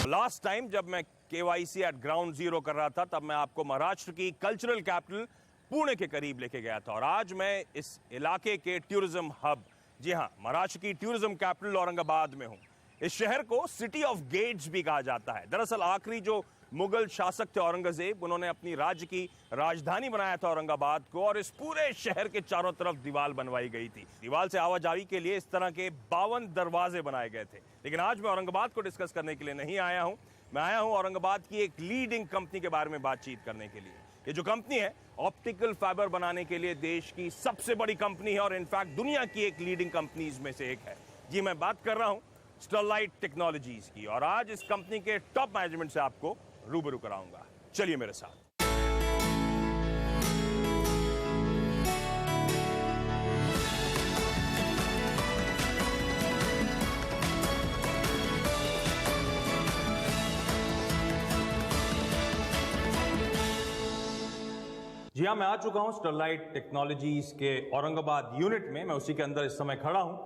Last time जब मैं KYC eight ground zero कर रहा था तब मैं आपको महाराष्ट्र की कल्चरल कैपिटल पुणे के करीब लेके गया था और आज मैं इस इलाके के टूरिज्म हब, जी हां, महाराष्ट्र की टूरिज्म कैपिटल औरंगाबाद में हूं। इस शहर को सिटी ऑफ गेट्स भी कहा जाता है। दरअसल आखिरी जो मुगल शासक थे औरंगजेब, उन्होंने अपनी राज्य की राजधानी बनाया था औरंगाबाद को और इस पूरे शहर के चारों तरफ दीवार बनवाई गई थी। दीवार से आवाजाही के लिए इस तरह के 52 दरवाजे बनाए गए थे। लेकिन आज मैं औरंगाबाद को डिस्कस करने के लिए नहीं आया हूं। मैं आया हूं औरंगाबाद की एक लीडिंग कंपनी के बारे में बातचीत करने के लिए। ये जो कंपनी है ऑप्टिकल फाइबर बनाने के लिए देश की सबसे बड़ी कंपनी है और इनफैक्ट दुनिया की एक लीडिंग कंपनीज में से एक है। जी, मैं बात कर रहा हूं स्टरलाइट टेक्नोलॉजीज की और आज इस कंपनी के टॉप मैनेजमेंट से आपको रूबरू कराऊंगा। चलिए मेरे साथ। जी हाँ, मैं आ चुका हूं स्टरलाइट टेक्नोलॉजीज के औरंगाबाद यूनिट में। मैं उसी के अंदर इस समय खड़ा हूं।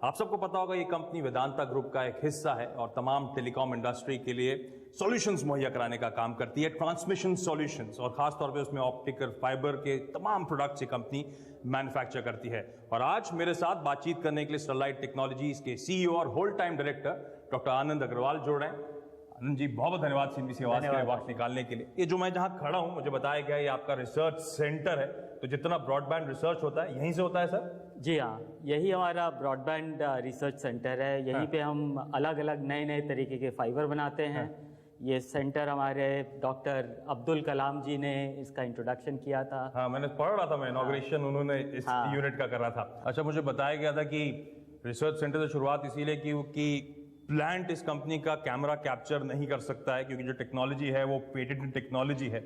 आप सबको पता होगा ये कंपनी वेदांता ग्रुप का एक हिस्सा है और तमाम टेलीकॉम इंडस्ट्री के लिए सॉल्यूशंस मुहैया कराने का काम करती है, ट्रांसमिशन सॉल्यूशंस, और खासतौर पे उसमें ऑप्टिकल फाइबर के तमाम प्रोडक्ट्स ये कंपनी मैन्युफैक्चर करती है। और आज मेरे साथ बातचीत करने के लिए स्टरलाइट टेक्नोलॉजीज के CEO और होल टाइम डायरेक्टर डॉक्टर आनंद अग्रवाल जुड़ रहे हैं। आनंद जी, बहुत बहुत धन्यवाद CNBC आवाज के लिए वक्त निकालने के लिए। ये जो मैं जहां खड़ा हूं, मुझे बताया गया ये आपका रिसर्च सेंटर है, तो जितना ब्रॉडबैंड रिसर्च होता है यहीं से होता है सर? जी हाँ, यही हमारा ब्रॉडबैंड रिसर्च सेंटर है। यहीं पे हम अलग अलग नए नए तरीके के फाइबर बनाते हैं। ये सेंटर हमारे डॉक्टर अब्दुल कलाम जी ने इसका इंट्रोडक्शन किया था। हाँ, मैंने पढ़ रहा था, मैं इनॉग्रेशन उन्होंने इस यूनिट का कर रहा था। अच्छा, मुझे बताया गया था कि रिसर्च सेंटर से शुरुआत इसीलिए क्योंकि प्लांट इस कंपनी का कैमरा कैप्चर नहीं कर सकता है क्योंकि जो टेक्नोलॉजी है वो पेटेंटेड टेक्नोलॉजी है।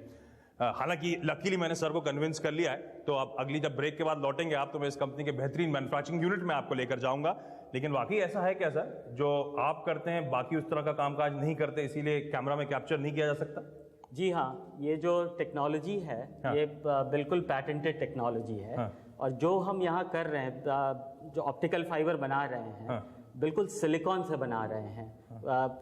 हालांकि लकीली मैंने सर को कन्विंस कर लिया है, तो अब अगली जब ब्रेक के बाद लौटेंगे आप तो मैं इस कंपनी के बेहतरीन मैन्युफैक्चरिंग यूनिट में आपको लेकर जाऊंगा। लेकिन वाकई ऐसा है क्या सर, जो आप करते हैं बाकी उस तरह का कामकाज नहीं करते, इसीलिए कैमरा में कैप्चर नहीं किया जा सकता? जी हाँ, ये जो टेक्नोलॉजी है ये बिल्कुल पैटेंटेड टेक्नोलॉजी है। और जो हम यहाँ कर रहे हैं, जो ऑप्टिकल फाइबर बना रहे हैं, बिल्कुल सिलिकॉन से बना रहे हैं,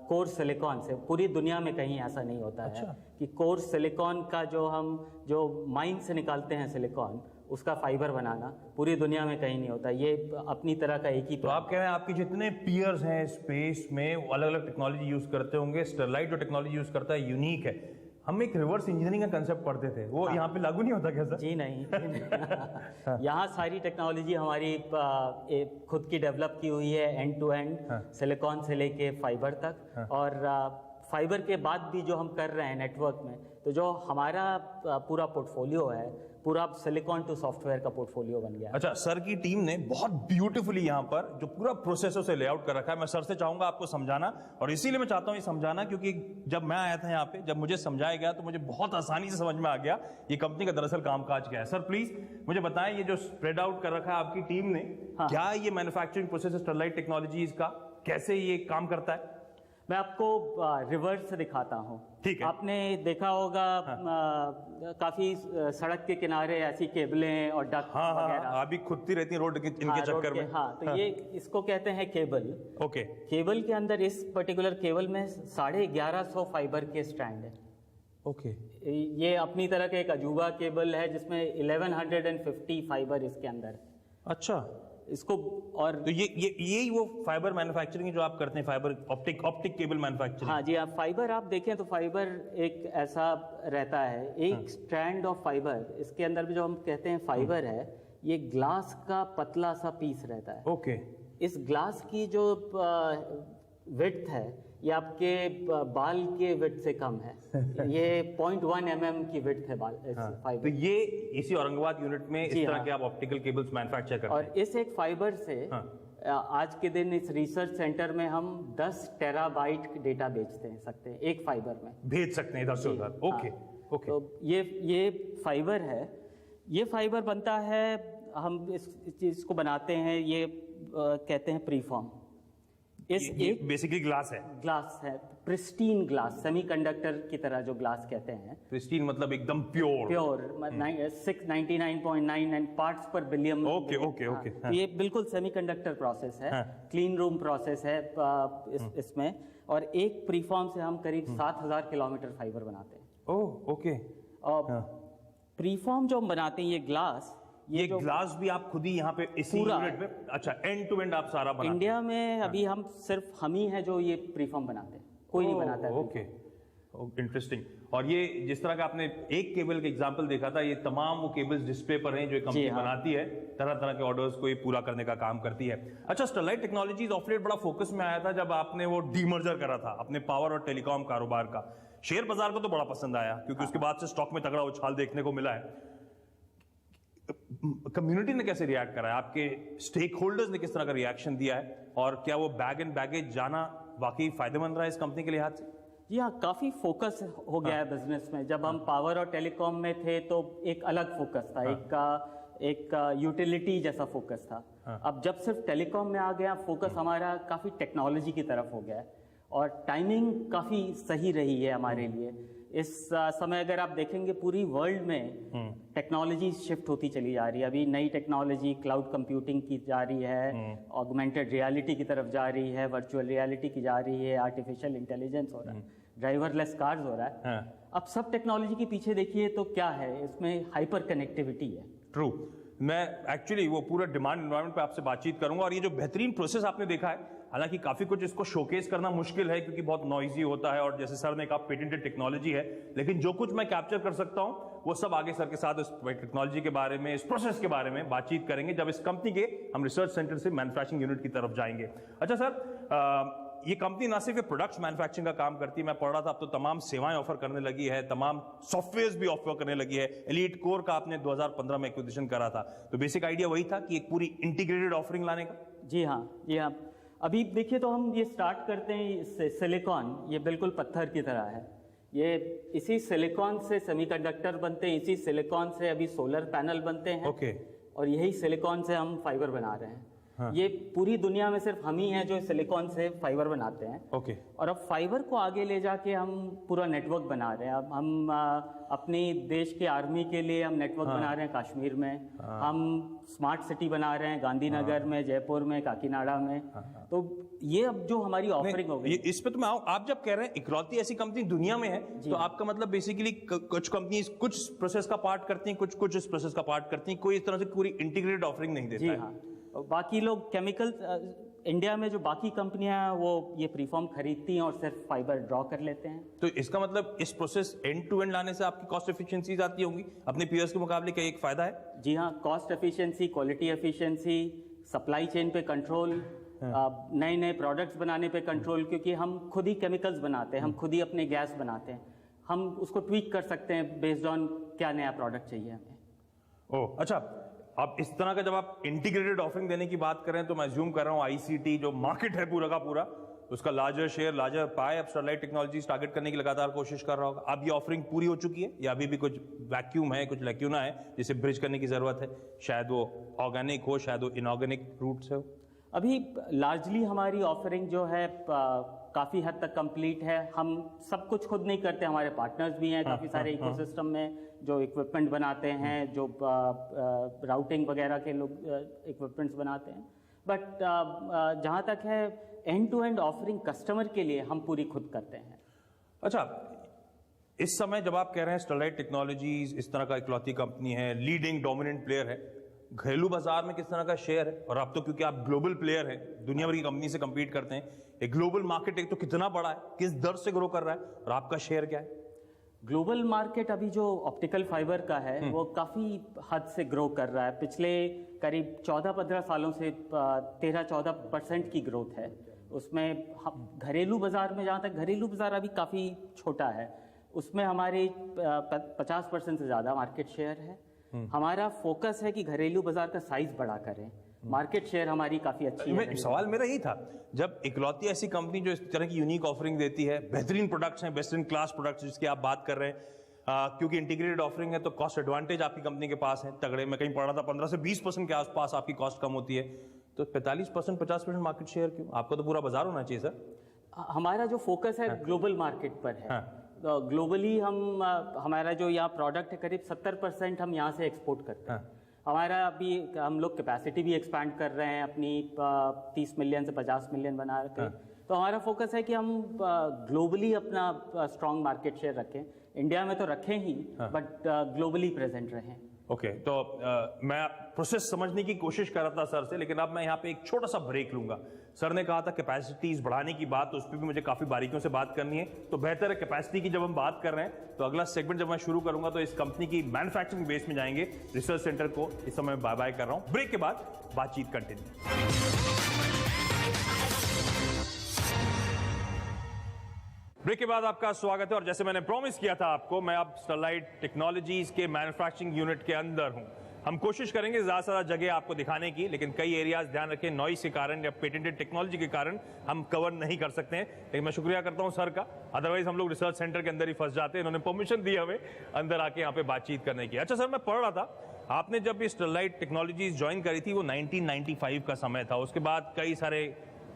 कोर सिलिकॉन से। पूरी दुनिया में कहीं ऐसा नहीं होता है कि कोर सिलिकॉन का जो माइन से निकालते हैं सिलिकॉन, उसका फाइबर बनाना पूरी दुनिया में कहीं नहीं होता। ये अपनी तरह का एक ही। तो आप कह रहे हैं आपके जितने पीयर्स हैं स्पेस में वो अलग अलग टेक्नोलॉजी यूज करते होंगे, स्टरलाइट जो टेक्नोलॉजी यूज करता है यूनिक है। हम एक रिवर्स इंजीनियरिंग का कंसेप्ट पढ़ते थे, वो यहाँ पे लागू नहीं होता क्या सर? जी नहीं, यहाँ सारी टेक्नोलॉजी हमारी खुद की डेवलप की हुई है, एंड टू एंड, सिलिकॉन से लेके फाइबर तक। और फाइबर के बाद भी जो हम कर रहे हैं नेटवर्क में, तो जो हमारा पूरा पोर्टफोलियो है, पूरा सिलिकॉन टू सॉफ्टवेयर का पोर्टफोलियो बन गया। अच्छा, सर की टीम ने बहुत ब्यूटीफुली यहाँ पर जो पूरा प्रोसेसर से लेआउट कर रखा है। मैं सर से चाहूंगा आपको समझाना, और इसीलिए मैं चाहता हूँ ये समझाना क्योंकि जब मैं आया था यहाँ पे, जब मुझे समझाया गया तो मुझे बहुत आसानी से समझ में आ गया ये कंपनी का दरअसल कामकाज क्या है। सर प्लीज मुझे बताएं, ये जो स्प्रेड आउट कर रखा है आपकी टीम ने, क्या ये मैन्युफैक्चरिंग प्रोसेस स्टरलाइट टेक्नोलॉजीज का कैसे ये काम करता है? मैं आपको रिवर्स से दिखाता हूँ। ठीक है। आपने देखा होगा काफी सड़क के किनारे ऐसी केबलें और डक्ट वगैरह अभी खुदती रहती रोड के इनके चक्कर में। तो ये इसको कहते हैं केबल। ओके। केबल के अंदर, इस पर्टिकुलर केबल में 1150 फाइबर के स्ट्रैंड है। ओके। ये अपनी तरह का एक अजूबा केबल है जिसमें 1150 फाइबर इसके अंदर। अच्छा, इसको और तो यही वो फाइबर मैन्युफैक्चरिंग जो आप करते हैं, फाइबर ऑप्टिक केबल मैन्युफैक्चरिंग। हाँ जी, आप फाइबर आप देखें तो फाइबर एक ऐसा रहता है, एक स्ट्रैंड ऑफ फाइबर, इसके अंदर भी जो हम कहते हैं फाइबर है, ये ग्लास का पतला सा पीस रहता है। ओके। इस ग्लास की जो विड्थ है ये आपके बाल के विड्थ से कम है। ये 0.1 mm की विड्थ है बाल फाइबर। तो ये इसी औरंगाबाद यूनिट में इस तरह के आप ऑप्टिकल केबल्स मैन्युफैक्चर करते हैं। और इस एक फाइबर से आज के दिन इस रिसर्च सेंटर में हम 10 टेराबाइट डेटा बेचते सकते हैं, एक फाइबर में भेज सकते हैं इधर से उधर। Okay okay. तो ये फाइबर है, ये फाइबर बनता है, हम इस चीज को बनाते हैं, ये कहते हैं प्रीफॉर्म। इस एक बेसिकली ग्लास है, ग्लास है, प्रिस्टीन ग्लास, सेमीकंडक्टर की तरह जो ग्लास कहते हैं, प्रिस्टीन मतलब एकदम प्योर, 699.99 पार्ट्स पर बिलियन। Okay okay okay. तो ये बिल्कुल सेमीकंडक्टर प्रोसेस है, क्लीन रूम प्रोसेस है इसमें, और एक प्रीफॉर्म से हम करीब 7,000 किलोमीटर फाइबर बनाते हैं। Oh okay. और प्रीफॉर्म जो हम बनाते हैं, ये ग्लास, ये ग्लास भी आप खुद ही यहाँ पे इसी यूनिट में, अच्छा, एंड टू एंड आप सारा बनाते हैं? इंडिया में अभी हम ही हैं जो ये प्रीफॉर्म बनाते हैं, कोई नहीं बनाता है। Okay, interesting. और ये जिस तरह का आपने एक केबल का एग्जांपल देखा था, ये तमाम वो केबल्स डिस्प्ले पर हैं जो एक कंपनी बनाती है, तरह तरह के ऑर्डर्स को ये पूरा करने का काम करती है। अच्छा, स्टरलाइट टेक्नोलॉजीज ऑफ लेट बड़ा फोकस में आया था जब आपने वो डीमर्जर करा था अपने पावर और टेलीकॉम कारोबार का। शेयर बाजार को तो बड़ा पसंद आया क्योंकि उसके बाद से स्टॉक में तगड़ा उछाल देखने को मिला है। कम्युनिटी ने कैसे रिएक्ट करा है, आपके स्टेक होल्डर्स ने किस तरह का रिएक्शन दिया है, और क्या वो बैग एंड बैगेज जाना वाकई फायदेमंद रहा है इस कंपनी के लिहाज से? जी हाँ, काफी फोकस हो गया है बिजनेस में। जब हम पावर और टेलीकॉम में थे तो एक अलग फोकस था, एक यूटिलिटी जैसा फोकस था। अब जब सिर्फ टेलीकॉम में आ गया फोकस, हमारा काफी टेक्नोलॉजी की तरफ हो गया है, और टाइमिंग काफी सही रही है हमारे लिए। इस समय अगर आप देखेंगे पूरी वर्ल्ड में टेक्नोलॉजी शिफ्ट होती चली जा रही है। अभी नई टेक्नोलॉजी क्लाउड कंप्यूटिंग की जा रही है, ऑगमेंटेड रियलिटी की तरफ जा रही है, वर्चुअल रियलिटी की जा रही है, आर्टिफिशियल इंटेलिजेंस हो रहा है, ड्राइवरलेस कार्स हो रहा है। अब सब टेक्नोलॉजी के पीछे देखिए तो क्या है, इसमें हाइपर कनेक्टिविटी है। ट्रू। मैं एक्चुअली वो पूरा डिमांड एनवायरनमेंट पे आपसे बातचीत करूंगा, और ये जो बेहतरीन प्रोसेस आपने देखा है, हालांकि काफी कुछ इसको शोकेस करना मुश्किल है क्योंकि बहुत नॉइजी होता है, और जैसे सर ने कहा पेटेंटेड टेक्नोलॉजी है, लेकिन जो कुछ मैं कैप्चर कर सकता हूं वो सब आगे सर के साथ इस टेक्नोलॉजी के बारे में, इस प्रोसेस के बारे में बातचीत करेंगे जब इस कंपनी के हम रिसर्च सेंटर से मैन्युफैक्चरिंग यूनिट की तरफ जाएंगे। अच्छा सर, ये कंपनी ना सिर्फ प्रोडक्ट्स मैन्युफैक्चरिंग का काम करती है, मैं पढ़ रहा था अब तो तमाम सेवाएं ऑफर करने लगी है, तमाम सॉफ्टवेयर्स भी ऑफर करने लगी है। एलीट कोर का आपने 2015 में एक्विजिशन करा था, तो बेसिक आइडिया वही था कि एक पूरी इंटीग्रेटेड ऑफरिंग लाने का। जी हाँ, जी हाँ। अभी देखिए तो हम ये स्टार्ट करते हैं इससे, सिलिकॉन, ये बिल्कुल पत्थर की तरह है। ये इसी सिलिकॉन से सेमीकंडक्टर बनते हैं, इसी सिलिकॉन से अभी सोलर पैनल बनते हैं। ओके। और यही सिलिकॉन से हम फाइबर बना रहे हैं। ये पूरी दुनिया में सिर्फ हम ही हैं जो सिलिकॉन से फाइबर बनाते हैं। ओके। और अब फाइबर को आगे ले जाके हम पूरा नेटवर्क बना रहे हैं। अब हम अपनी देश के आर्मी के लिए हम नेटवर्क बना रहे हैं कश्मीर में, हम स्मार्ट सिटी बना रहे हैं गांधीनगर में, जयपुर में, काकीनाडा में। तो ये अब जो हमारी ऑफरिंग हो गई, इस पे तो मैं आऊं। आप जब कह रहे हैं इकलौती ऐसी कंपनी दुनिया में है, तो आपका मतलब बेसिकली कुछ कंपनी कुछ प्रोसेस का पार्ट करती हैं, कुछ इस प्रोसेस का पार्ट करती हैं, कोई इस तरह से पूरी इंटीग्रेटेड ऑफरिंग नहीं देता है। हाँ। बाकी लोग केमिकल, इंडिया में जो बाकी कंपनियां हैं वो ये प्रीफॉर्म खरीदती हैं और सिर्फ फाइबर ड्रॉ कर लेते हैं। तो इसका मतलब इस प्रोसेस एंड टू एंड लाने से आपकी कॉस्ट एफिशिएंसीज आती होंगी अपने पीयर्स के मुकाबले, क्या एक फायदा है? जी हाँ, cost efficiency, quality efficiency, supply chain पे कंट्रोल, नए नए प्रोडक्ट्स बनाने पे कंट्रोल, क्योंकि हम खुद ही केमिकल्स बनाते हैं, हम खुद ही अपने गैस बनाते हैं, हम उसको ट्वीक कर सकते हैं बेस्ड ऑन क्या नया प्रोडक्ट चाहिए हमें। ओह अच्छा, अब इस तरह का जब आप इंटीग्रेटेड ऑफरिंग देने की बात करें तो मैं ज्यूम कर रहा हूं आईसीटी जो मार्केट है पूरा का पूरा, उसका लार्जर शेयर, लार्जर पाए अब स्टरलाइट टेक्नोलॉजीज टारगेट करने की लगातार कोशिश कर रहा होगा। अब ये ऑफरिंग पूरी हो चुकी है या अभी भी कुछ वैक्यूम है, कुछ लैक्यूना है जिसे ब्रिज करने की जरूरत है? शायद वो ऑर्गेनिक हो, शायद वो इनऑर्गेनिक रूट से हो। अभी लार्जली हमारी ऑफरिंग जो है काफ़ी हद तक कंप्लीट है। हम सब कुछ खुद नहीं करते, हमारे पार्टनर्स भी हैं काफ़ी सारे इकोसिस्टम में जो इक्विपमेंट बनाते हैं, जो राउटिंग वगैरह के लोग इक्विपमेंट्स बनाते हैं। बट जहाँ तक है end to end offering customer के लिए हम पूरी खुद करते हैं। अच्छा, इस समय जब आप कह रहे हैं स्टरलाइट टेक्नोलॉजीज इस तरह का इकलौती कंपनी है, लीडिंग डोमिनेंट प्लेयर है, घरेलू बाजार में किस तरह का शेयर है? और अब तो क्योंकि आप ग्लोबल प्लेयर हैं, दुनिया भर की कंपनी से कंपीट करते हैं, एक ग्लोबल मार्केट एक तो कितना बड़ा है, किस दर से ग्रो कर रहा है, और आपका शेयर क्या है? ग्लोबल मार्केट अभी जो ऑप्टिकल फाइबर का है वो काफ़ी हद से ग्रो कर रहा है। पिछले करीब 14-15 सालों से 13-14% की ग्रोथ है उसमें। घरेलू बाजार में, जहाँ तक घरेलू बाजार अभी काफ़ी छोटा है, उसमें हमारे 50% से ज़्यादा मार्केट शेयर है। हमारा फोकस है कि घरेलू बाजार का साइज बड़ा करें, मार्केट शेयर हमारी काफी अच्छी है। सवाल मेरा यही था, जब इकलौती ऐसी कंपनी जो इस तरह की यूनिक ऑफरिंग देती है, बेहतरीन प्रोडक्ट्स हैं, बेस्ट इन क्लास प्रोडक्ट्स जिसकी आप बात कर रहे हैं, क्योंकि इंटीग्रेटेड ऑफरिंग है तो कॉस्ट एडवांटेज आपकी कंपनी के पास है तगड़े। मैं कहीं पढ़ रहा था 15 से 20% के आसपास आपकी कॉस्ट कम होती है। तो 45% 50% मार्केट शेयर क्यों? आपका तो पूरा बाजार होना चाहिए सर। हमारा जो फोकस है ग्लोबल मार्केट पर है। तो ग्लोबली हम हमारा जो यहाँ प्रोडक्ट है करीब 70% हम यहाँ से एक्सपोर्ट करते हैं। हमारा अभी हम लोग कैपेसिटी भी एक्सपैंड कर रहे हैं अपनी 30 मिलियन से 50 मिलियन बना रहे हैं। तो हमारा फोकस है कि हम ग्लोबली अपना स्ट्रॉन्ग मार्केट शेयर रखें। इंडिया में तो रखें ही, बट ग्लोबली प्रेजेंट रहें। ओके, तो मैं प्रोसेस समझने की कोशिश कर रहा था सर से, लेकिन अब मैं यहाँ पे एक छोटा सा ब्रेक लूंगा। सर ने कहा था कैपेसिटीज बढ़ाने की बात, तो उस पर भी मुझे काफी बारीकियों से बात करनी है। तो बेहतर है कैपेसिटी की जब हम बात कर रहे हैं तो अगला सेगमेंट जब मैं शुरू करूंगा तो इस कंपनी की मैन्युफैक्चरिंग बेस में जाएंगे। रिसर्च सेंटर को इस समय बाय बाय कर रहा हूं। ब्रेक के बाद बातचीत कंटिन्यू। ब्रेक के बाद आपका स्वागत है और जैसे मैंने प्रॉमिस किया था आपको, मैं अब स्टरलाइट टेक्नोलॉजीज के मैन्युफैक्चरिंग यूनिट के अंदर हूं। हम कोशिश करेंगे ज्यादा से ज्यादा जगह आपको दिखाने की, लेकिन कई एरियाज ध्यान रखें नॉइस के कारण या पेटेंटेड टेक्नोलॉजी के कारण हम कवर नहीं कर सकते हैं। लेकिन मैं शुक्रिया करता हूं सर का, अदरवाइज हम लोग रिसर्च सेंटर के अंदर ही फंस जाते हैं। इन्होंने परमिशन दी हमें अंदर आके यहाँ पे बातचीत करने की। अच्छा सर, मैं पढ़ रहा था आपने जब ये स्टरलाइट टेक्नोलॉजीज ज्वाइन करी थी वो 1995 का समय था। उसके बाद कई सारे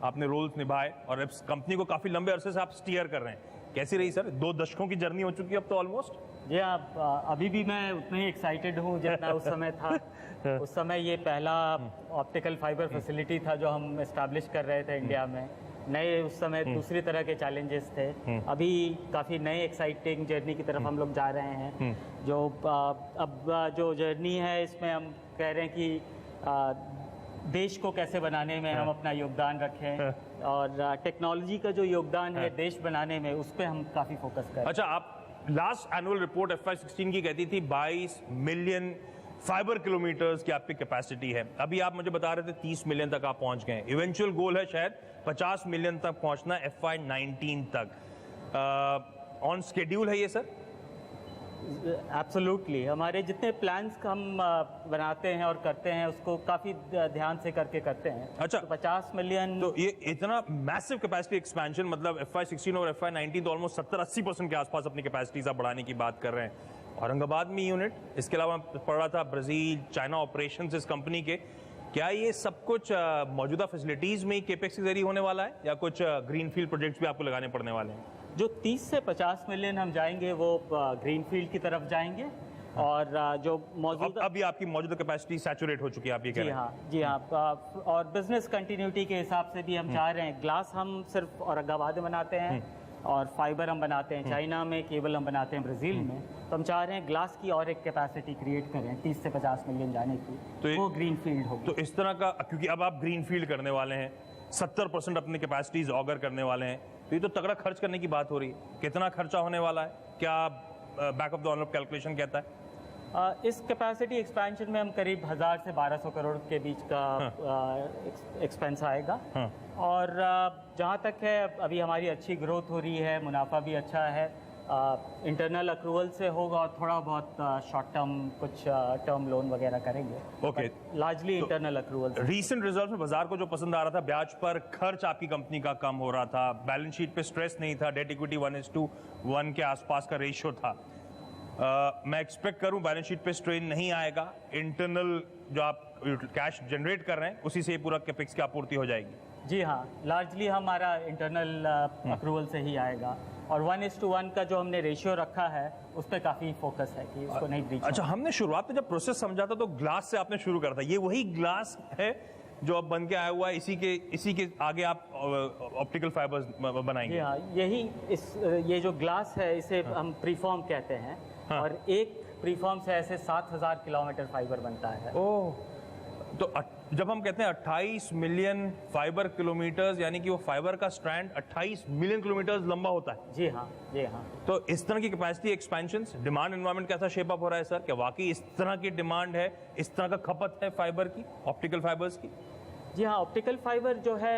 आपने रोल्स निभाए और अब कंपनी को काफी लंबे अरसे से आप स्टीयर कर रहे हैं। कैसी रही सर? 2 दशकों की जर्नी हो चुकी है अब तो ऑलमोस्ट। जी आप अभी भी मैं उतना ही एक्साइटेड हूँ जितना उस समय था। उस समय ये पहला ऑप्टिकल फाइबर फैसिलिटी था जो हम एस्टैब्लिश कर रहे थे इंडिया में। नए उस समय दूसरी तरह के चैलेंजेस थे। अभी काफ़ी नए एक्साइटिंग जर्नी की तरफ हम लोग जा रहे हैं। जो अब जो जर्नी है इसमें हम कह रहे हैं कि देश को कैसे बनाने में हम अपना योगदान रखें और टेक्नोलॉजी का जो योगदान है देश बनाने में, उस पर हम काफ़ी फोकस करें। अच्छा, आप लास्ट एनुअल रिपोर्ट FY16 की कहती थी 22 मिलियन फाइबर किलोमीटर्स की आपकी कैपेसिटी है। अभी आप मुझे बता रहे थे 30 मिलियन तक आप पहुंच गए। इवेंचुअल गोल है शायद 50 मिलियन तक पहुंचना FY19 तक। ऑन स्केड्यूल है ये सर? एब्सोल्युटली। हमारे जितने प्लान्स हम बनाते हैं और करते हैं उसको काफ़ी ध्यान से करके करते हैं। अच्छा, तो 50 मिलियन। तो ये इतना मैसिव कैपेसिटी एक्सपेंशन, मतलब FY16 और FY19 तो ऑलमोस्ट 70-80% के आसपास अपनी कैपेसिटीज आप बढ़ाने की बात कर रहे हैं। औरंगाबाद में यूनिट, इसके अलावा पढ़ रहा था ब्राजील चाइना ऑपरेशंस इस कंपनी के। क्या ये सब कुछ मौजूदा फैसिलिटीज में केपेक्स के जरिए होने वाला है या कुछ ग्रीनफील्ड प्रोजेक्ट्स भी आपको लगाने पड़ने वाले हैं? जो 30 से 50 मिलियन हम जाएंगे वो ग्रीनफील्ड की तरफ जाएंगे। और जो मौजूदा अभी आपकी मौजूदा कैपेसिटी सैचुरेट हो चुकी है, आप ये कह रहे हैं? जी हाँ। और बिजनेस कंटिन्यूटी के हिसाब से भी हम चाह रहे हैं। ग्लास हम सिर्फ औरंगाबाद में बनाते हैं और फाइबर हम बनाते हैं चाइना में, केबल हम बनाते हैं ब्राजील में। तो हम चाह रहे हैं ग्लास की और एक कैपेसिटी क्रिएट करें 30 से 50 मिलियन जाने की, तो वो ग्रीन फील्ड होगी। तो इस तरह का, क्योंकि अब आप ग्रीन फील्ड करने वाले हैं, 70% अपनी कैपेसिटीज ऑगर करने वाले हैं, तो ये तो तगड़ा खर्च करने की बात हो रही है। कितना खर्चा होने वाला है? क्या back of the envelope calculation कहता है? इस कैपेसिटी एक्सपेंशन में हम करीब 1000 से 1200 करोड़ के बीच का एक्सपेंस आएगा। और जहाँ तक है अभी हमारी अच्छी ग्रोथ हो रही है, मुनाफा भी अच्छा है। इंटरनल अक्रूवल से होगा और थोड़ा बहुत शॉर्ट टर्म कुछ टर्म लोन वगैरह करेंगे। Okay, largely internal accrual. Recent result में बाजार को जो पसंद आ रहा था, ब्याज पर खर्च आपकी कंपनी का कम हो रहा था, बैलेंस शीट पे स्ट्रेस नहीं था, डेट इक्विटी 1:1 के आसपास का रेशियो था। मैं एक्सपेक्ट करूं बैलेंस शीट पे स्ट्रेन नहीं आएगा, इंटरनल जो आप कैश जनरेट कर रहे हैं उसी से पूरा कैपेक्स की आपूर्ति हो जाएगी। जी हाँ, लार्जली हमारा इंटरनल अप्रूवल से ही आएगा। और 1:1 का जो हमने रेशियो रखा है उस पर काफ़ी फोकस है कि उसको नहीं ब्रीच। अच्छा, हमने शुरुआत में जब प्रोसेस समझा था तो ग्लास से आपने शुरू करा था। ये वही ग्लास है जो अब बन के आया हुआ है, इसी के आगे आप ऑप्टिकल फाइबर्स बनाएंगे? जी हाँ, ये जो ग्लास है इसे हम प्रीफॉर्म कहते हैं। और एक प्रीफॉर्म से ऐसे 7000 किलोमीटर फाइबर बनता है। ओह, तो जब हम कहते हैं 28 मिलियन फाइबर किलोमीटर्स, यानी कि वो फाइबर का स्ट्रैंड 28 मिलियन किलोमीटर्स लंबा होता है। जी हाँ, जी हाँ। तो इस तरह की कैपेसिटी एक्सपेंशंस, डिमांड एनवायरनमेंट कैसा शेप अप हो रहा है सर? क्या वाकई इस तरह की डिमांड है, इस तरह का खपत है फाइबर की, ऑप्टिकल फाइबर्स की? जी हाँ, ऑप्टिकल फाइबर जो है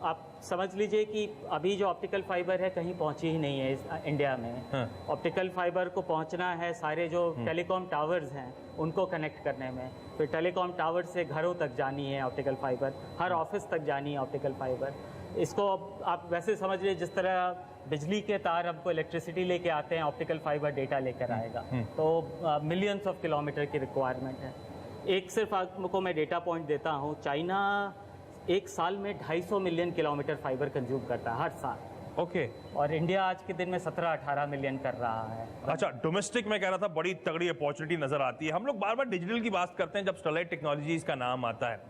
आप समझ लीजिए कि अभी जो ऑप्टिकल फाइबर है कहीं पहुंची ही नहीं है इस इंडिया में। ऑप्टिकल फाइबर को पहुंचना है सारे जो टेलीकॉम टावर्स हैं उनको कनेक्ट करने में, फिर टेलीकॉम टावर से घरों तक जानी है ऑप्टिकल फाइबर, हर ऑफिस तक जानी है ऑप्टिकल फाइबर। इसको आप वैसे समझ लीजिए जिस तरह बिजली के तार हमको इलेक्ट्रिसिटी लेके आते हैं, ऑप्टिकल फाइबर डेटा लेकर आएगा। तो मिलियंस ऑफ किलोमीटर की रिक्वायरमेंट है। एक सिर्फ आपको मैं डेटा पॉइंट देता हूँ, चाइना एक साल में 250 मिलियन किलोमीटर फाइबर कंज्यूम करता है हर साल। ओके। और इंडिया आज के दिन में 17-18 मिलियन कर रहा है। अच्छा, डोमेस्टिक में कह रहा था बड़ी तगड़ी अपॉर्चुनिटी नजर आती है। हम लोग बार बार डिजिटल की बात करते हैं जब स्टरलाइट टेक्नोलॉजीज का नाम आता है।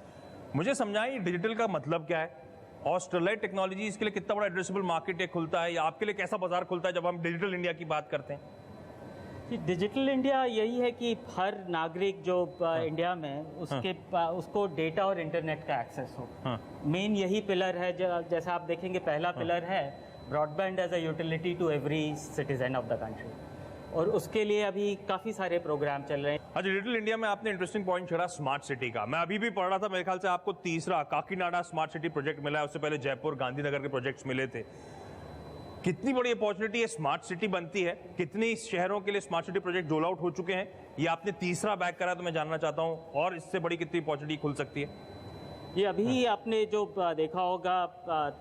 मुझे समझाइए डिजिटल का मतलब क्या है और स्टरलाइट टेक्नोलॉजीज के लिए कितना बड़ा एड्रेसेबल मार्केट खुलता है या आपके लिए कैसा बाजार खुलता है जब हम डिजिटल इंडिया की बात करते हैं? डिजिटल इंडिया यही है कि हर नागरिक जो इंडिया में उसको डेटा और इंटरनेट का एक्सेस हो। मेन यही पिलर है। जैसा आप देखेंगे, पहला पिलर है broadband as a utility to every citizen of the country, और उसके लिए अभी काफ़ी सारे प्रोग्राम चल रहे हैं। अच्छा, डिजिटल इंडिया में आपने इंटरेस्टिंग पॉइंट छेड़ा स्मार्ट सिटी का। मैं अभी भी पढ़ रहा था, मेरे ख्याल से आपको तीसरा काकीनाडा स्मार्ट सिटी प्रोजेक्ट मिला है, उससे पहले जयपुर गांधीनगर के प्रोजेक्ट्स मिले थे। कितनी बड़ी अपॉर्चुनिटी है स्मार्ट सिटी बनती है, कितने शहरों के लिए smart city project roll out हो चुके हैं, ये आपने तीसरा बैक करा, तो मैं जानना चाहता हूं और इससे बड़ी कितनी अपॉर्चुनिटी खुल सकती है? ये अभी आपने जो देखा होगा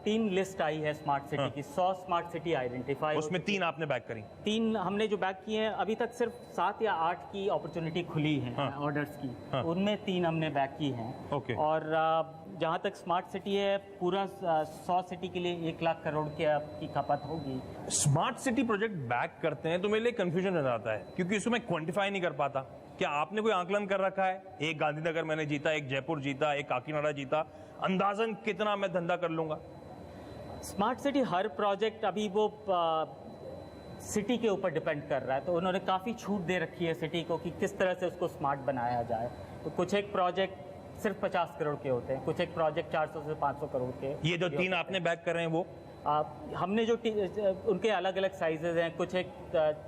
3 लिस्ट आई है स्मार्ट सिटी की, 100 स्मार्ट सिटी आइडेंटिफाई, उसमें 3 आपने बैक करी। 3 हमने जो बैक किए हैं, अभी तक सिर्फ 7 या 8 की अपॉर्चुनिटी खुली है ऑर्डर्स की, उनमें 3 हमने बैक की हैं। ओके। और जहाँ तक स्मार्ट सिटी है, पूरा 100 सिटी के लिए 1 लाख करोड़ की खपत होगी। स्मार्ट सिटी प्रोजेक्ट बैक करते हैं तो मेरे लिए कंफ्यूजन नजर आता है क्योंकि इसको मैं क्वांटिफाई नहीं कर पाता। क्या आपने कोई आंकलन कर रखा है? एक गांधीनगर मैंने जीता, एक जयपुर जीता, एक काकीनाडा जीता, अंदाजन कितना मैं धंधा कर लूंगा? स्मार्ट सिटी हर प्रोजेक्ट अभी वो सिटी के ऊपर डिपेंड कर रहा है, तो उन्होंने काफ़ी छूट दे रखी है सिटी को कि किस तरह से उसको स्मार्ट बनाया जाए। तो कुछ एक प्रोजेक्ट सिर्फ 50 करोड़ के होते हैं, कुछ एक प्रोजेक्ट 400 से 500 करोड़ के। ये जो 3 आपने बैक कर रहे हैं वो हमने जो उनके अलग अलग साइजेज हैं, कुछ एक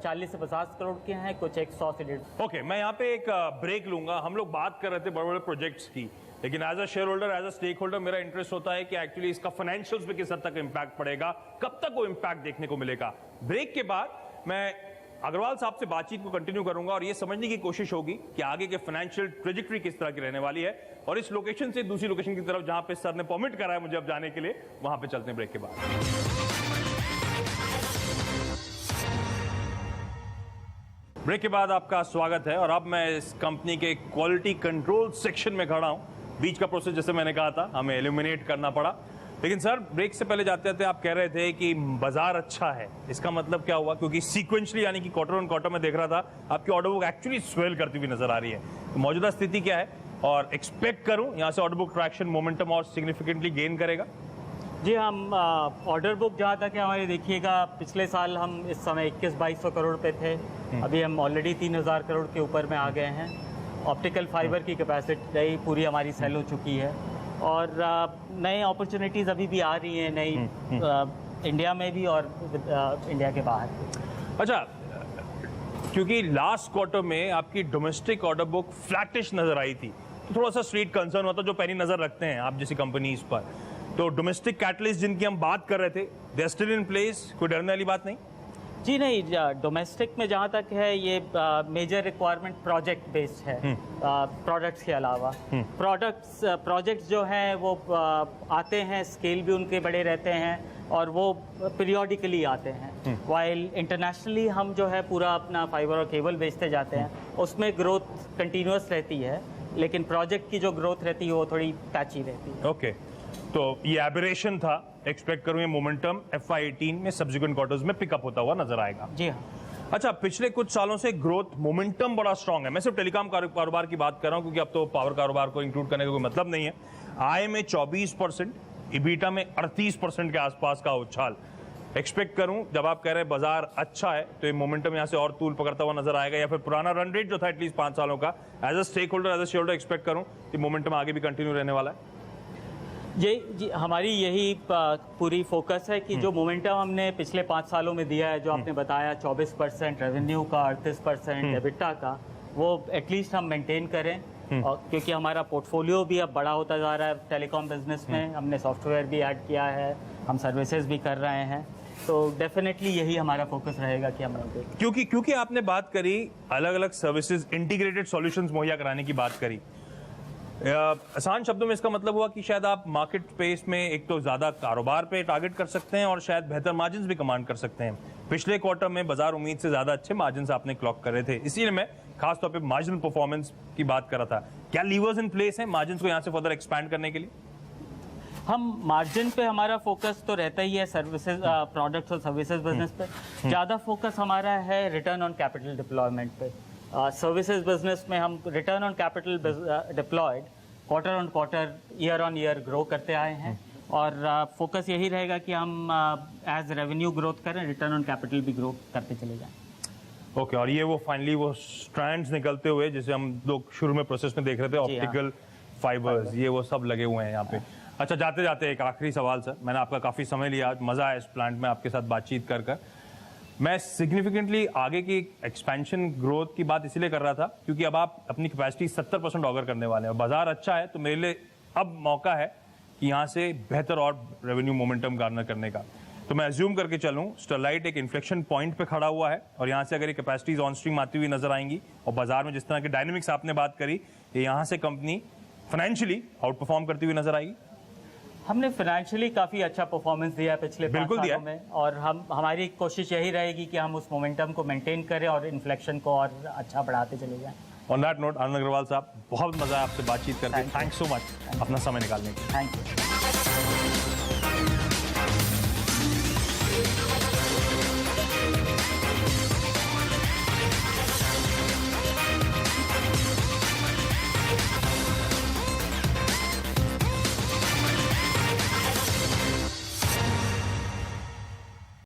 40 से 50 करोड़ के हैं, कुछ एक 100 से 150। ओके, मैं यहाँ पे एक ब्रेक लूंगा। हम लोग बात कर रहे थे बड़े बड़े प्रोजेक्ट्स की, लेकिन as a shareholder, as a stakeholder, मेरा इंटरेस्ट होता है कि एक्चुअली इसका फाइनेंशियल्स पे किस हद तक इंपैक्ट पड़ेगा, कब तक वो इंपैक्ट देखने को मिलेगा। ब्रेक के बाद मैं अग्रवाल साहब से बातचीत को कंटिन्यू करूंगा और ये समझने की कोशिश होगी कि आगे के फाइनेंशियल ट्रेजेक्टरी किस तरह की रहने वाली है, और इस लोकेशन से दूसरी लोकेशन की तरफ जहां पे सर ने परमिट करा है मुझे अब जाने के लिए, वहां पे चलते हैं ब्रेक के बाद। ब्रेक के बाद आपका स्वागत है और अब मैं इस कंपनी के क्वालिटी कंट्रोल सेक्शन में खड़ा हूं। बीच का प्रोसेस जैसे मैंने कहा था हमें एलिमिनेट करना पड़ा, लेकिन सर ब्रेक से पहले जाते थे आप कह रहे थे कि बाजार अच्छा है। इसका मतलब क्या हुआ? क्योंकि सीक्वेंशली यानी कि क्वार्टर ऑन क्वार्टर में देख रहा था आपकी ऑर्डर बुक एक्चुअली स्वेल करती हुई नजर आ रही है। तो मौजूदा स्थिति क्या है और एक्सपेक्ट करूं यहां से ऑर्डर बुक ट्रैक्शन मोमेंटम और सिग्निफिकेंटली गेन करेगा? जी, हम ऑर्डर बुक जहाँ तक है हमारे, देखिएगा पिछले साल हम इस समय 21-2200 करोड़ पे थे, अभी हम ऑलरेडी 3000 करोड़ के ऊपर में आ गए हैं। ऑप्टिकल फाइबर की कैपेसिटी पूरी हमारी सेल हो चुकी है और नए अपॉर्चुनिटीज़ अभी भी आ रही हैं, नई इंडिया में भी और इंडिया के बाहर भी। अच्छा, क्योंकि लास्ट क्वार्टर में आपकी डोमेस्टिक ऑर्डर बुक फ्लैटिश नजर आई थी, तो थोड़ा सा स्ट्रीट कंसर्न होता जो पैनी नजर रखते हैं आप जैसी कंपनीज पर। तो डोमेस्टिक कैटलिस्ट जिनकी हम बात कर रहे थे, they are still in place, कोई डरने वाली बात नहीं? जी नहीं, डोमेस्टिक में जहाँ तक है ये मेजर रिक्वायरमेंट प्रोजेक्ट बेस्ड है, प्रोडक्ट्स के अलावा। प्रोजेक्ट्स जो हैं वो आते हैं, स्केल भी उनके बड़े रहते हैं और वो पीरियोडिकली आते हैं। वाइल इंटरनेशनली हम जो है पूरा अपना फाइबर और केबल बेचते जाते हैं, उसमें ग्रोथ कंटिन्यूअस रहती है, लेकिन प्रोजेक्ट की जो ग्रोथ रहती है वो थोड़ी पैची रहती है। ओके, तो ये एबरेशन था, एक्सपेक्ट करूं ये मोमेंटम FY18 में सब्सिक्वेंट क्वार्टर्स में पिकअप होता हुआ नजर आएगा। जी हाँ। अच्छा, पिछले कुछ सालों से ग्रोथ मोमेंटम बड़ा स्ट्रांग है। मैं सिर्फ टेलीकॉम कारोबार की बात कर रहा हूं क्योंकि अब तो पावर कारोबार को इंक्लूड करने का कोई मतलब नहीं है। आय में 24%, इबिटा में 38% के आसपास का उछाल। एक्सपेक्ट करूं जब आप कह रहे हैं बाजार अच्छा है तो ये मोमेंटम यहां से और तूल पकड़ता हुआ नजर आएगा, या फिर पुराना रन रेट जो था एटलीस्ट 5 सालों का, as a stakeholder, as a shareholder expect करूं कि मोमेंटम आगे भी कंटिन्यू रहने वाला है? जी, हमारी यही पूरी फोकस है कि जो मोमेंटम हमने पिछले 5 सालों में दिया है, जो आपने बताया 24% रेवेन्यू का, 38% एबिटा का, वो एटलीस्ट हम मेंटेन करें। और क्योंकि हमारा पोर्टफोलियो भी अब बड़ा होता जा रहा है टेलीकॉम बिजनेस में, हमने सॉफ्टवेयर भी ऐड किया है, हम सर्विसेज भी कर रहे हैं, तो डेफिनेटली यही हमारा फोकस रहेगा कि हम क्योंकि आपने बात करी अलग अलग सर्विसेज, इंटीग्रेटेड सॉल्यूशंस मुहैया कराने की बात करी। आसान शब्दों में इसका मतलब हुआ कि शायद आप मार्केट स्पेस में एक तो ज्यादा कारोबार पे टारगेट कर सकते हैं और शायद बेहतर मार्जिन्स भी कमांड कर सकते हैं। पिछले क्वार्टर में बाजार उम्मीद से ज्यादा अच्छे मार्जिन्स आपने क्लॉक करे थे, इसीलिए मैं खासतौर पे मार्जिनल परफॉर्मेंस की बात कर रहा था, क्या लीवर्स इन प्लेस हैं मार्जिन को यहाँ से फर्दर एक्सपैंड करने के लिए? हम मार्जिन पे हमारा फोकस तो रहता ही है, सर्विसेज प्रोडक्ट्स और सर्विसेज बिजनेस पे ज़्यादा फोकस हमारा है रिटर्न ऑन कैपिटल डिप्लॉयमेंट पे। सर्विसेज बिजनेस में हम return on capital deployed quarter on quarter, year on year grow करते आए हैं और फोकस यही रहेगा कि हम एज रेवेन्यू ग्रोथ करें, रिटर्न ऑन कैपिटल भी ग्रो करते चले जाएं। ओके, और ये वो फाइनली वो स्ट्रैंड्स निकलते हुए जैसे हम लोग शुरू में प्रोसेस में देख रहे थे, ऑप्टिकल फाइबर्स, ये वो सब लगे हुए हैं यहाँ पे। अच्छा, जाते जाते एक आखिरी सवाल सर, मैंने आपका काफ़ी समय लिया, मज़ा आया इस प्लांट में आपके साथ बातचीत कर कर। मैं सिग्निफिकेंटली आगे की एक्सपेंशन ग्रोथ की बात इसलिए कर रहा था क्योंकि अब आप अपनी कैपेसिटी 70% ऑर्डर करने वाले हैं और बाजार अच्छा है, तो मेरे लिए अब मौका है कि यहाँ से बेहतर और रेवेन्यू मोमेंटम गार्नर करने का। तो मैं अज्यूम करके चलूँ स्टरलाइट एक इन्फ्लेक्शन पॉइंट पे खड़ा हुआ है और यहाँ से अगर ये कैपेसिटीज ऑन स्ट्रीम आती हुई नजर आएंगी और बाजार में जिस तरह के डायनेमिक्स आपने बात करी, यहाँ से कंपनी फाइनेंशियली आउट परफॉर्म करती हुई नजर आएगी। हमने फाइनेंशियली काफ़ी अच्छा परफॉर्मेंस दिया है पिछले 5 सालों में और हमारी कोशिश यही रहेगी कि हम उस मोमेंटम को मेंटेन करें और इन्फ्लेक्शन को और अच्छा बढ़ाते चले जाएं। ऑन दैट नोट, आनंद अग्रवाल साहब, बहुत मजा आया आपसे बातचीत करके। थैंक्स सो मच अपना समय निकालने के लिए। Thank you.